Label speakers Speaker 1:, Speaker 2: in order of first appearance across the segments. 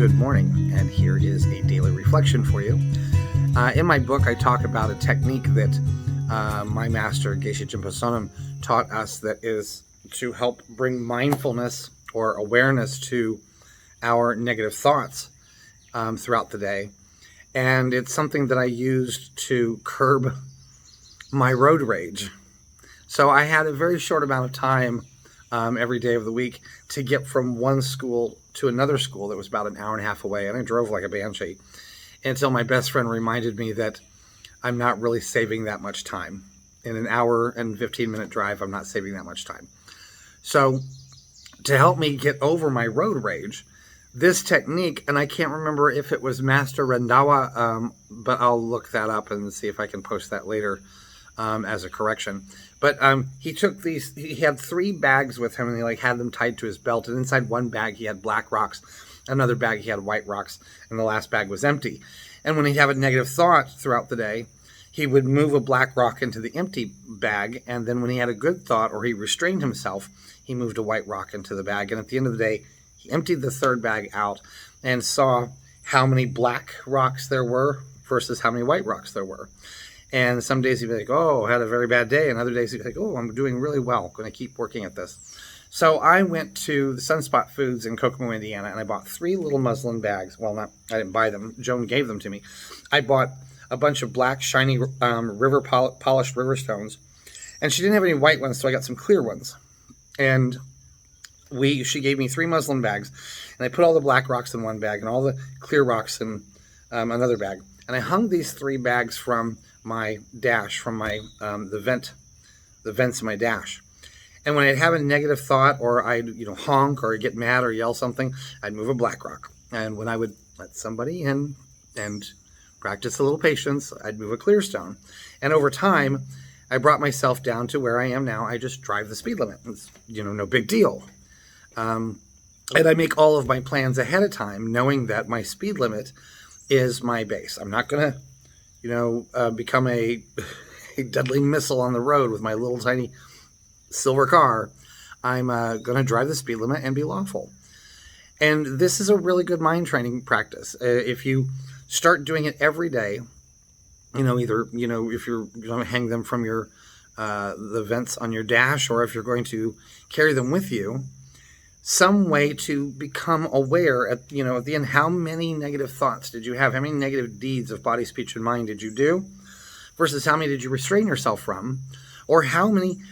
Speaker 1: good morning, and here is a daily reflection for you. In my book, I talk about a technique that my master, Geshe Jinpa Sonam, taught us that is to help bring mindfulness or awareness to our negative thoughts throughout the day. And it's something that I used to curb my road rage. So I had a very short amount of time every day of the week to get from one school to another school that was about an hour and a half away, and I drove like a banshee until my best friend reminded me that I'm not really saving that much time. In an hour and 15-minute drive, I'm not saving that much time. So to help me get over my road rage, this technique, and I can't remember if it was Master Rendawa, but I'll look that up and see if I can post that later as a correction. But he took these, he had 3 bags with him, and he had them tied to his belt, and inside one bag he had black rocks, another bag he had white rocks, and the last bag was empty. And when he'd have a negative thought throughout the day, he would move a black rock into the empty bag, and then when he had a good thought or he restrained himself, he moved a white rock into the bag. And at the end of the day, he emptied the 3rd bag out and saw how many black rocks there were versus how many white rocks there were. And some days he'd be like, oh, I had a very bad day. And other days he'd be like, oh, I'm doing really well. I'm going to keep working at this. So I went to the Sunspot Foods in Kokomo, Indiana, and I bought 3 little muslin bags. Well, I didn't buy them. Joan gave them to me. I bought a bunch of black, shiny polished river stones. And she didn't have any white ones, so I got some clear ones. And she gave me 3 muslin bags. And I put all the black rocks in one bag and all the clear rocks in another bag. And I hung these 3 bags from my dash, from my the vents in my dash. And when I'd have a negative thought, or I'd honk or get mad or yell something, I'd move a black rock. And when I would let somebody in and practice a little patience, I'd move a clear stone. And over time, I brought myself down to where I am now. I just drive the speed limit. It's no big deal. And I make all of my plans ahead of time, knowing that my speed limit is my base. I'm not going to become a deadly missile on the road with my little tiny silver car. I'm going to drive the speed limit and be lawful. And this is a really good mind training practice. If you start doing it every day, either, if you're going to hang them from your, the vents on your dash, or if you're going to carry them with you, some way to become aware at the end, how many negative thoughts did you have? How many negative deeds of body, speech, and mind did you do? Versus how many did you restrain yourself from? Or how many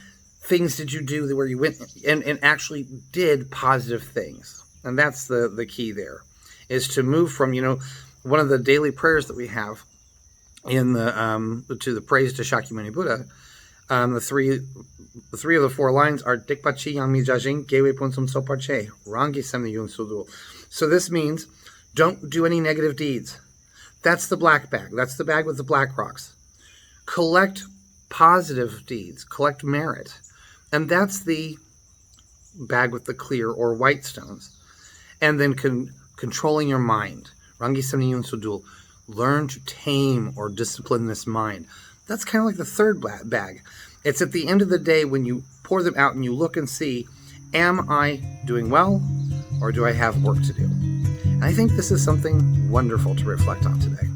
Speaker 1: things did you do where you went and actually did positive things? And that's the key there, is to move from, one of the daily prayers that we have in to the praise to Shakyamuni Buddha. The three of the 4 lines are Dikpachi Yangmi Jajing Gewe Punsum Sopache Rangi Semni Yun Sudul. So this means don't do any negative deeds. That's the black bag. That's the bag with the black rocks. Collect positive deeds. Collect merit. And that's the bag with the clear or white stones. And then controlling your mind. Rangi Semni Yun Sudul. Learn to tame or discipline this mind. That's kind of like the 3rd bag. It's at the end of the day when you pour them out and you look and see, am I doing well, or do I have work to do? And I think this is something wonderful to reflect on today.